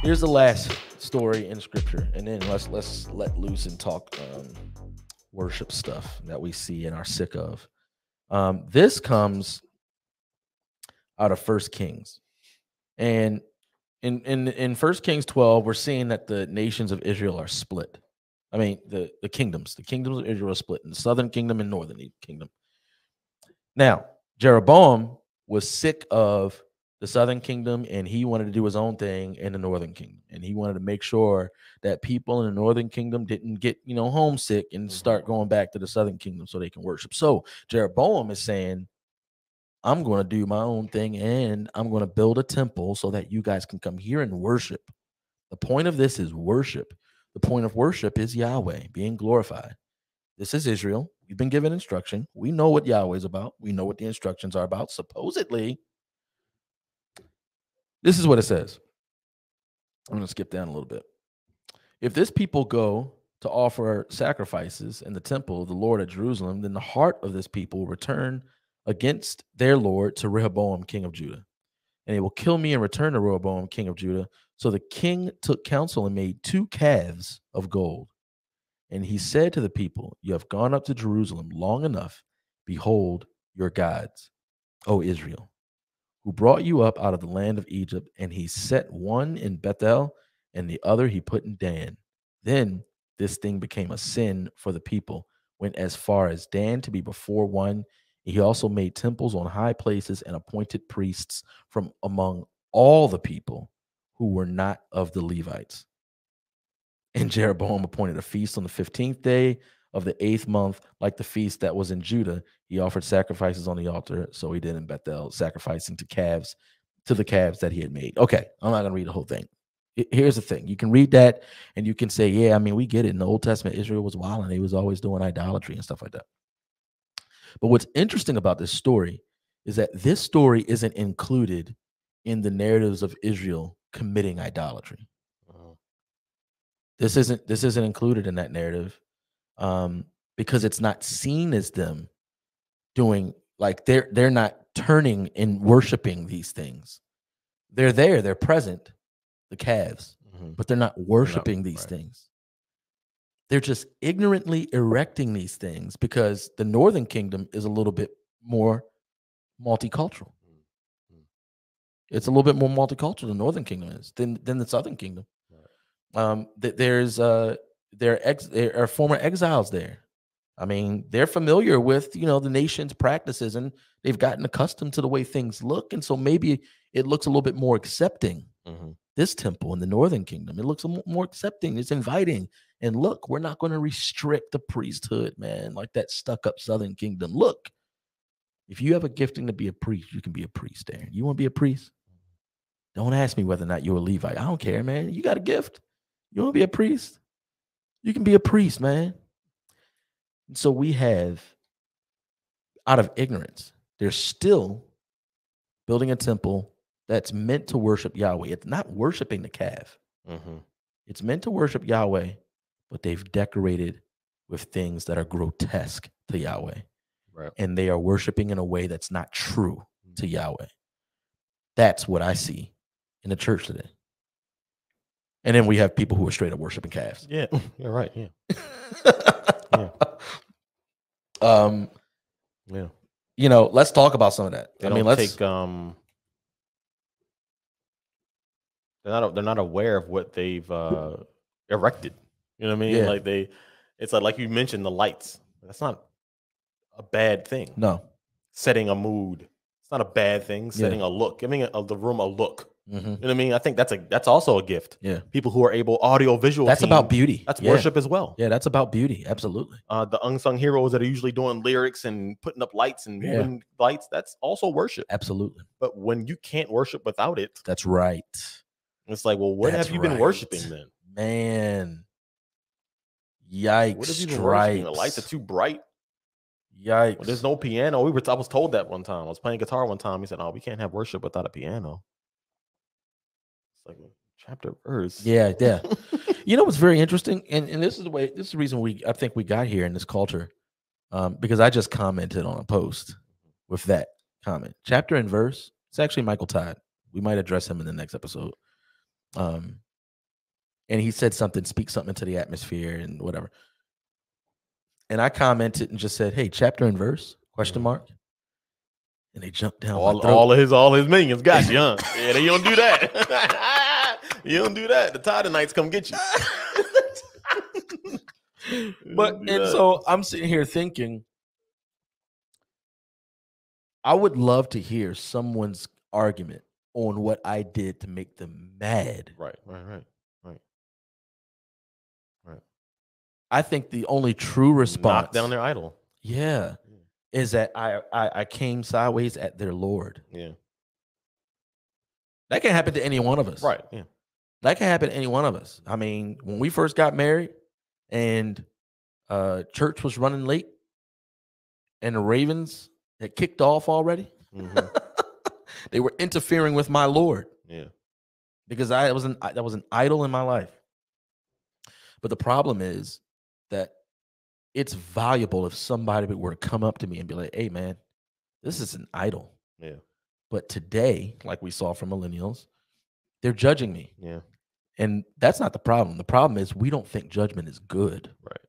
Here's the last story in scripture, and then let's let loose and talk worship stuff that we see and are sick of. This comes out of First Kings, and in First Kings 12, we're seeing that the nations of Israel are split. I mean, the kingdoms of Israel are split in the southern kingdom and northern kingdom. Now, Jeroboam was sick of the southern kingdom, and he wanted to do his own thing in the northern kingdom, and he wanted to make sure that people in the northern kingdom didn't get homesick and start going back to the southern kingdom so they can worship. So Jeroboam is saying, I'm going to do my own thing, and I'm going to build a temple so that you guys can come here and worship. The point of this is worship. The point of worship is Yahweh being glorified. This is Israel. We've been given instruction. We know what Yahweh is about. We know what the instructions are about. Supposedly, this is what it says. I'm going to skip down a little bit. If this people go to offer sacrifices in the temple of the Lord at Jerusalem, then the heart of this people will return against their Lord to Rehoboam, king of Judah. And they will kill me and return to Rehoboam, king of Judah. So the king took counsel and made 2 calves of gold. And he said to the people, you have gone up to Jerusalem long enough. Behold your gods, O Israel, who brought you up out of the land of Egypt. And he set one in Bethel and the other he put in Dan. Then this thing became a sin for the people, went as far as Dan to be before one. He also made temples on high places and appointed priests from among all the people who were not of the Levites. And Jeroboam appointed a feast on the 15th day of the 8th month, like the feast that was in Judah. He offered sacrifices on the altar, so he did in Bethel, sacrificing to the calves that he had made. Okay, I'm not going to read the whole thing. Here's the thing. You can read that, and you can say, yeah, I mean, we get it. In the Old Testament, Israel was wild, and he was always doing idolatry and stuff like that. But what's interesting about this story is that this story isn't included in the narratives of Israel committing idolatry. This isn't included in that narrative because it's not seen as them doing, like, they're not turning and worshiping these things. They're there, they're present, the calves, but they're not worshiping these things. They're just ignorantly erecting these things because the northern kingdom is a little bit more multicultural. It's a little bit more multicultural, the northern kingdom is, than the southern kingdom. There are former exiles there. I mean, they're familiar with, the nation's practices, and they've gotten accustomed to the way things look. And so maybe it looks a little bit more accepting. This temple in the northern kingdom, it looks more accepting. It's inviting. And look, we're not going to restrict the priesthood, man, like that stuck up southern kingdom. Look, if you have a gifting to be a priest, you can be a priest there. You want to be a priest? Don't ask me whether or not you're a Levite. I don't care, man. You got a gift. You want to be a priest? You can be a priest, man. And so we have, out of ignorance, they're still building a temple that's meant to worship Yahweh. It's not worshiping the calf. It's meant to worship Yahweh, but they've decorated with things that are grotesque to Yahweh. Right. And they are worshiping in a way that's not true to Yahweh. That's what I see in the church today. And then we have people who are straight up worshiping calves. Yeah, you're right. Yeah. Yeah. Let's talk about some of that. Let's take they're not aware of what they've erected. You know what I mean? Yeah. It's like you mentioned, the lights. That's not a bad thing. No. Setting a mood. It's not a bad thing. Setting a look. Giving the room a look. You know what I mean? I think that's also a gift. Yeah. People who are able, audio visual. That's about beauty. That's worship as well. Yeah, that's about beauty. Absolutely. The unsung heroes that are usually doing lyrics and putting up lights and moving lights, that's also worship. Absolutely. But when you can't worship without it, that's right. It's like, well, what have you been worshiping then? Man. Yikes. What have you been worshiping? The lights are too bright. Yikes. Well, there's no piano. I was told that one time. I was playing guitar one time. He said, "Oh, we can't have worship without a piano." It's like a chapter verse. Yeah. What's very interesting, and this is the reason I think we got here in this culture, because I just commented on a post with that comment. Chapter and verse. It's actually Michael Todd. We might address him in the next episode. and he said something, speak something into the atmosphere and whatever. And I commented and just said, "Hey, chapter and verse? Question mark." And they jumped down my throat. All his minions got you, huh? Yeah, you don't do that. You don't do that. The Tidanites come get you. So I'm sitting here thinking, I would love to hear someone's argument on what I did to make them mad. Right. I think the only true response, knock down their idol. Yeah, is that I came sideways at their Lord. Yeah. That can happen to any one of us. Right. Yeah. That can happen to any one of us. I mean, when we first got married and church was running late and the Ravens had kicked off already, they were interfering with my Lord. Yeah. Because that was an idol in my life. But the problem is that it's valuable if somebody were to come up to me and be like, "Hey, man, this is an idol." Yeah. But today, like we saw from millennials, they're judging me. Yeah. And that's not the problem. The problem is we don't think judgment is good. Right.